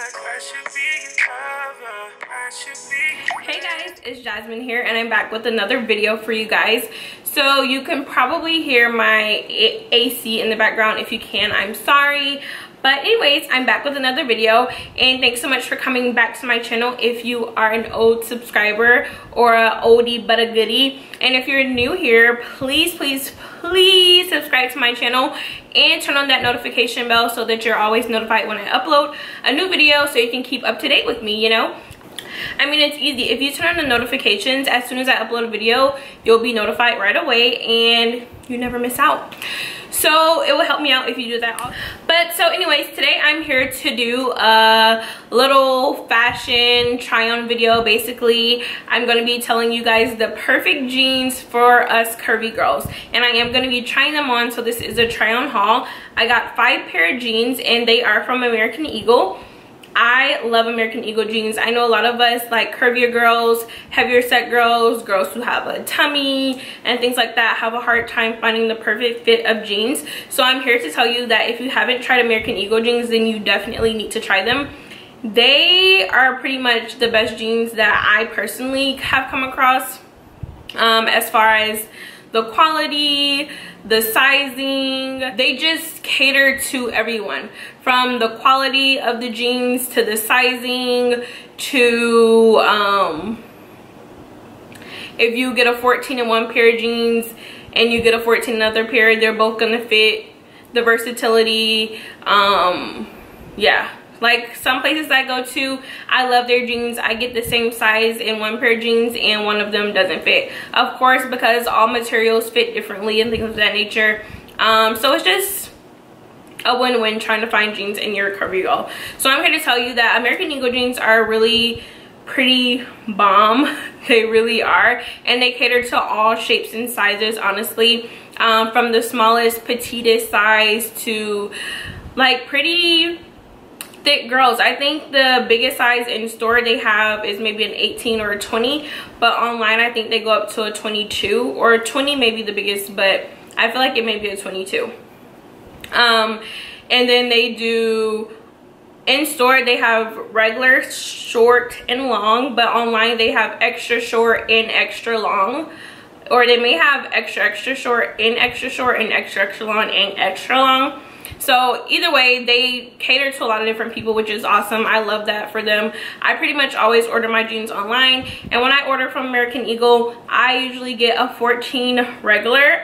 Hey guys, it's Jasmine here and I'm back with another video for you guys. So you can probably hear my AC in the background. If you can, I'm sorry. But anyways, I'm back with another video and thanks so much for coming back to my channel if you are an old subscriber or a oldie but a goodie. And if you're new here, please subscribe to my channel and turn on that notification bell so that you're always notified when I upload a new video so you can keep up to date with me, you know. I mean, it's easy. If you turn on the notifications, as soon as I upload a video, you'll be notified right away and you never miss out. So it will help me out if you do that. But so anyways, today I'm here to do a little fashion try on video. Basically, I'm going to be telling you guys the perfect jeans for us curvy girls. And I am going to be trying them on. So this is a try on haul. I got 5 pair of jeans and they are from American Eagle. I love American Eagle jeans. I know a lot of us, like curvier girls, heavier set girls, girls who have a tummy and things like that, have a hard time finding the perfect fit of jeans. So I'm here to tell you that if you haven't tried American Eagle jeans, then you definitely need to try them. They are pretty much the best jeans that I personally have come across, as far as the quality, the sizing. They just cater to everyone, from the quality of the jeans to the sizing to if you get a 14 in one pair of jeans and you get a 14 in another pair, they're both gonna fit. The versatility, yeah. Like some places I go to, I love their jeans. I get the same size in one pair of jeans and one of them doesn't fit. Of course, because all materials fit differently and things of that nature. So it's just a win-win trying to find jeans in your curvy girl. So I'm here to tell you that American Eagle jeans are really pretty bomb. They really are. And they cater to all shapes and sizes, honestly. From the smallest, petitest size to like pretty thick girls. I think the biggest size in store they have is maybe an 18 or a 20, but online I think they go up to a 22 or a 20, maybe the biggest, but I feel like it may be a 22. And then they do, in store they have regular, short and long, but online they have extra short and extra long, or they may have extra short and extra long and extra long. So either way, they cater to a lot of different people, which is awesome. I love that for them. I pretty much always order my jeans online, and when I order from American Eagle, I usually get a 14 regular.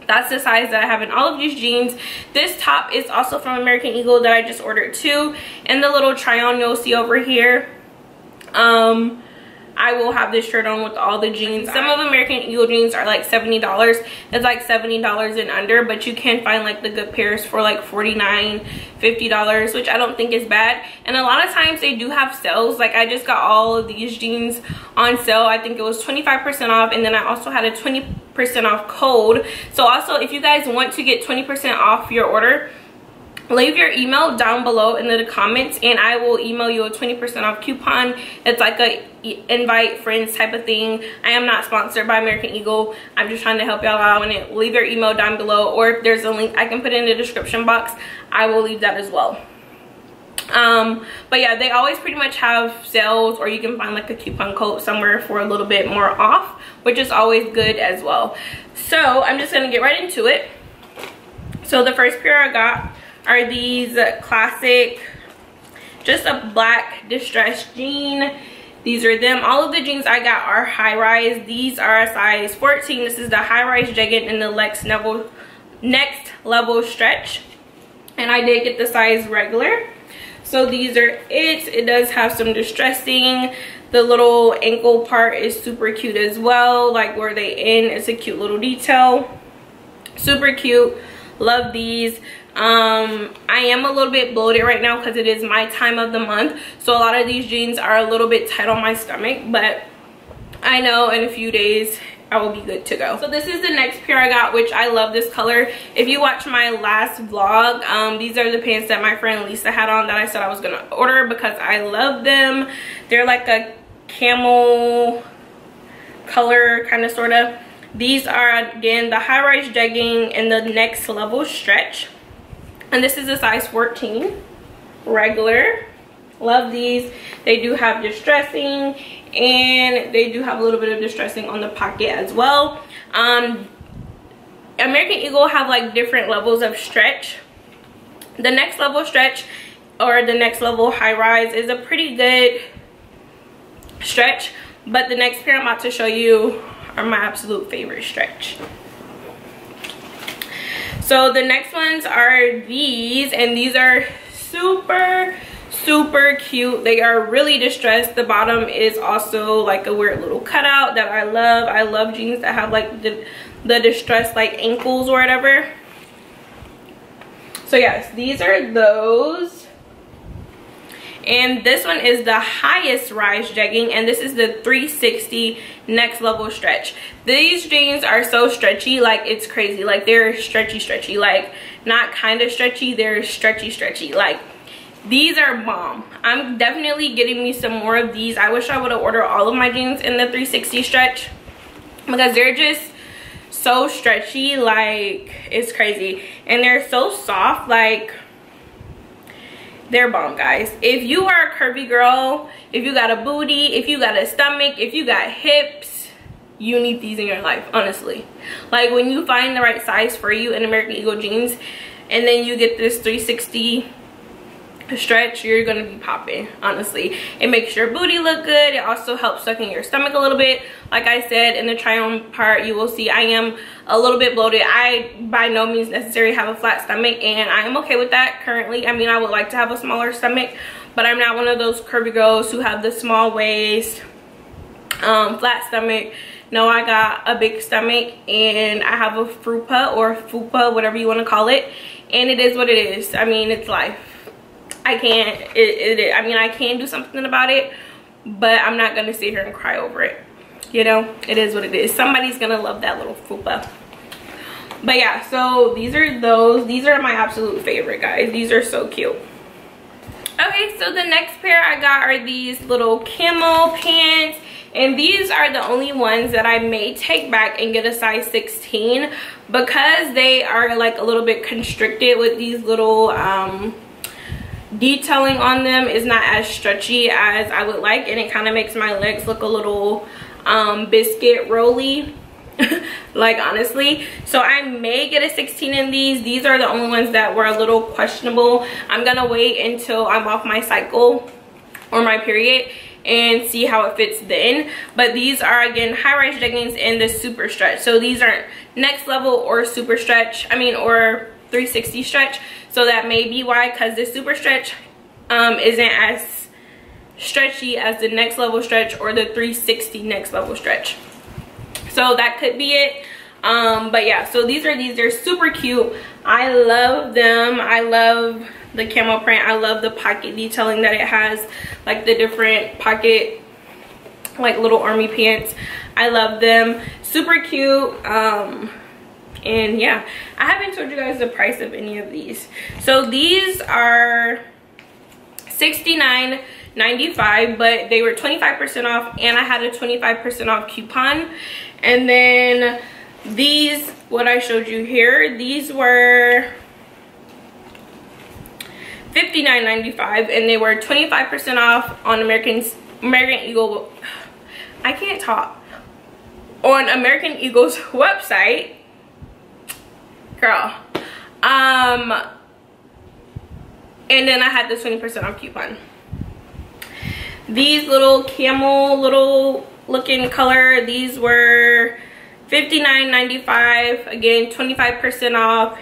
That's the size that I have in all of these jeans. This top is also from American Eagle that I just ordered too, and the little try on you'll see over here. I will have this shirt on with all the jeans. Some of American Eagle jeans are like $70. It's like $70 and under, but you can find like the good pairs for like $49, $50, which I don't think is bad. And a lot of times they do have sales. Like I just got all of these jeans on sale. I think it was 25% off, and then I also had a 20% off code. So also, if you guys want to get 20% off your order, leave your email down below in the comments and I will email you a 20% off coupon. It's like a invite friends type of thing. I am not sponsored by American Eagle. I'm just trying to help y'all out. And leave your email down below, or if there's a link I can put in the description box, I will leave that as well. But yeah, they always pretty much have sales, or you can find like a coupon code somewhere for a little bit more off, which is always good as well. So I'm just gonna get right into it. So the first pair I got are these classic, just a black distressed jean. These are them. All of the jeans I got are high rise. These are a size 14. This is the high rise jegging in the next level stretch, and I did get the size regular. So these are it. It does have some distressing. The little ankle part is super cute as well, like where they end. It's a cute little detail, super cute. Love these. I am a little bit bloated right now because it is my time of the month, so a lot of these jeans are a little bit tight on my stomach, but I know in a few days I will be good to go. So this is the next pair I got, which I love this color. If you watch my last vlog, these are the pants that my friend Lisa had on that I said I was gonna order because I love them. They're like a camel color, kind of, sort of. These are, again, the high-rise jegging in the next level stretch. And this is a size 14, regular. Love these. They do have distressing, and they do have a little bit of distressing on the pocket as well. American Eagle have like different levels of stretch. The next level stretch, or the next level high rise, is a pretty good stretch, but the next pair I'm about to show you are my absolute favorite stretch. So the next ones are these, and these are super cute. They are really distressed. The bottom is also like a weird little cutout that I love. I love jeans that have like the distressed like ankles or whatever. So yes, these are those. And this one is the highest rise jegging, and this is the 360 next level stretch. These jeans are so stretchy, like it's crazy. Like they're stretchy, like not kind of stretchy, they're stretchy. Like these are bomb. I'm definitely getting me some more of these. I wish I would have ordered all of my jeans in the 360 stretch, because they're just so stretchy, like it's crazy. And they're so soft, like they're bomb, guys. If you are a curvy girl, if you got a booty, if you got a stomach, if you got hips, you need these in your life, honestly. Like when you find the right size for you in American Eagle jeans, and then you get this 360 stretch, you're gonna be popping, honestly. It makes your booty look good. It also helps suck in your stomach a little bit. Like I said in the try on part, you will see I am a little bit bloated. I by no means necessarily have a flat stomach, and I am okay with that currently. I mean, I would like to have a smaller stomach, but I'm not one of those curvy girls who have the small waist, flat stomach. No, I got a big stomach, and I have a fupa or fupa, whatever you want to call it, and it is what it is. I mean, it's life. I can't, I mean, I can do something about it, but I'm not gonna sit here and cry over it. You know, it is what it is. Somebody's gonna love that little fupa. But yeah, so these are those. These are my absolute favorite, guys. These are so cute. Okay, so the next pair I got are these little camel pants, and these are the only ones that I may take back and get a size 16, because they are like a little bit constricted with these little detailing on them is not as stretchy as I would like, and it kind of makes my legs look a little biscuit rolly. Like honestly, so I may get a 16 in these. These are the only ones that were a little questionable. I'm gonna wait until I'm off my cycle or my period and see how it fits then. But these are again high-rise jeggings in the super stretch. So these aren't next level or super stretch, I mean, or 360 stretch. So that may be why, because this super stretch isn't as stretchy as the next level stretch or the 360 next level stretch. So that could be it. But yeah, so they're super cute. I love them. I love the camel print. I love the pocket detailing that it has, like the different pocket, like little army pants. I love them. Super cute. And yeah, I haven't told you guys the price of any of these. So these are $69.95, but they were 25% off, and I had a 25% off coupon. And then these, what I showed you here, these were $59.95, and they were 25% off on American Eagle. I can't talk. On American Eagle's website. Girl. And then I had the 20% off coupon. These little camel little looking color, these were $59.95, again 25% off,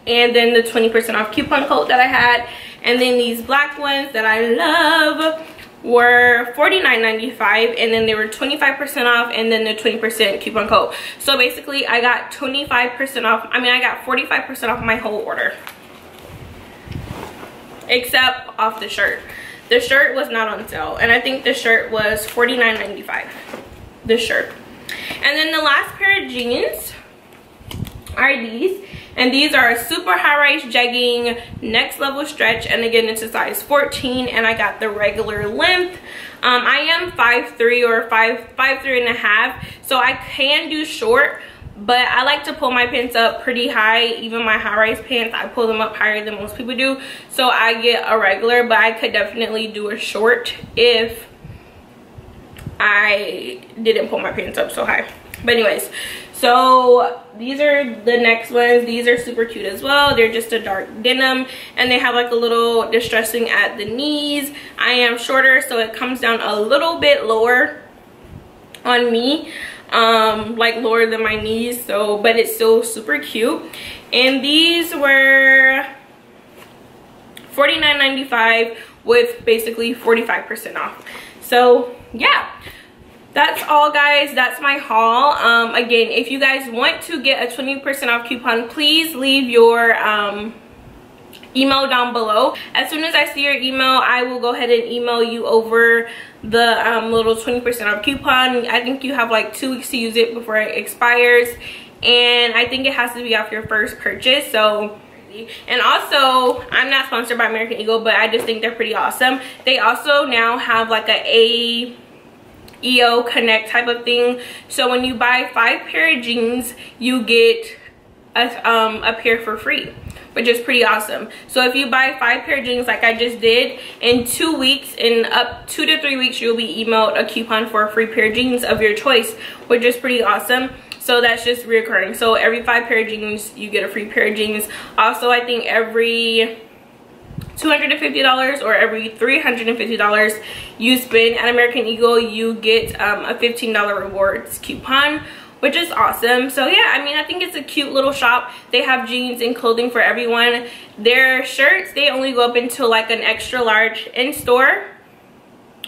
and then the 20% off coupon code that I had. And then these black ones that I love were $49.95, and then they were 25% off, and then the 20% coupon code. So basically I got 25% off, I mean I got 45% off my whole order, except off the shirt. The shirt was not on sale, and I think the shirt was $49.95, the shirt. And then the last pair of jeans are these, and these are a super high-rise jegging next level stretch, and again it's a size 14, and I got the regular length. I am 5'3" or 5'3" and a half, so I can do short, but I like to pull my pants up pretty high. Even my high-rise pants, I pull them up higher than most people do, so I get a regular, but I could definitely do a short if I didn't pull my pants up so high. But anyways, so these are the next ones. These are super cute as well. They're just a dark denim, and they have like a little distressing at the knees. I am shorter, so it comes down a little bit lower on me, like lower than my knees, so but it's still super cute. And these were $49.95 with basically 45% off. So yeah, that's all, guys. That's my haul. Again, if you guys want to get a 20% off coupon, please leave your email down below. As soon as I see your email, I will go ahead and email you over the little 20% off coupon. I think you have like 2 weeks to use it before it expires, and I think it has to be off your first purchase. So, and also, I'm not sponsored by American Eagle, but I just think they're pretty awesome. They also now have like a EO Connect type of thing, so when you buy 5 pair of jeans, you get a pair for free, which is pretty awesome. So if you buy 5 pair of jeans like I just did, in 2 weeks, in up 2 to 3 weeks, you'll be emailed a coupon for a free pair of jeans of your choice, which is pretty awesome. So that's just reoccurring. So every 5 pair of jeans, you get a free pair of jeans. Also, I think every $250 or every $350 you spend at American Eagle, you get a $15 rewards coupon, which is awesome. So yeah, I mean, I think it's a cute little shop. They have jeans and clothing for everyone. Their shirts, they only go up until like an extra large in store,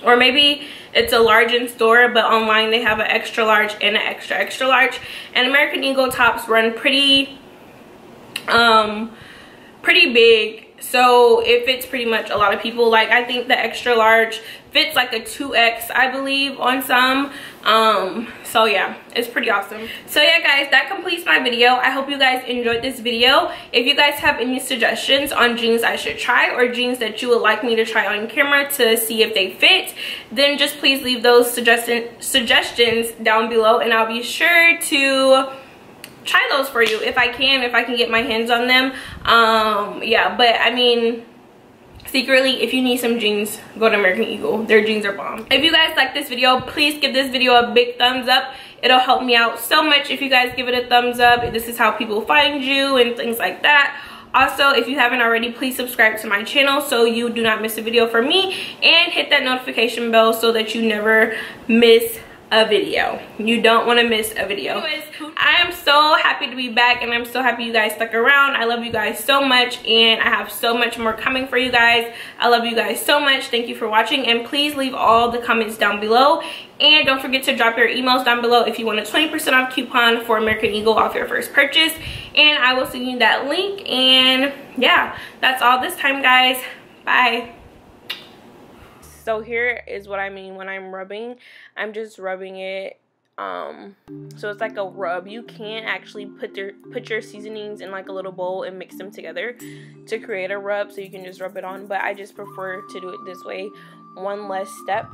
or maybe it's a large in store, but online they have an extra large and an extra large. And American Eagle tops run pretty big, so it fits pretty much a lot of people. Like, I think the extra large fits like a 2X, I believe, on some. So yeah, it's pretty awesome. So yeah, guys, that completes my video. I hope you guys enjoyed this video. If you guys have any suggestions on jeans I should try, or jeans that you would like me to try on camera to see if they fit, then just please leave those suggestions down below, and I'll be sure to try those for you if I can get my hands on them. Yeah, but I mean, secretly, if you need some jeans, go to American Eagle. Their jeans are bomb. If you guys like this video, please give this video a big thumbs up. It'll help me out so much if you guys give it a thumbs up. This is how people find you and things like that. Also, if you haven't already, please subscribe to my channel so you do not miss a video from me, and hit that notification bell so that you never miss a video. You don't want to miss a video. Anyways, I am so happy to be back, and I'm so happy you guys stuck around. I love you guys so much, and I have so much more coming for you guys. I love you guys so much. Thank you for watching, and please leave all the comments down below, and don't forget to drop your emails down below if you want a 20% off coupon for American Eagle off your first purchase, and I will send you that link. And yeah, that's all this time, guys. Bye. So here is what I mean when I'm rubbing. I'm just rubbing it. So it's like a rub. You can't actually put your seasonings in like a little bowl and mix them together to create a rub, so you can just rub it on. But I just prefer to do it this way. One less step.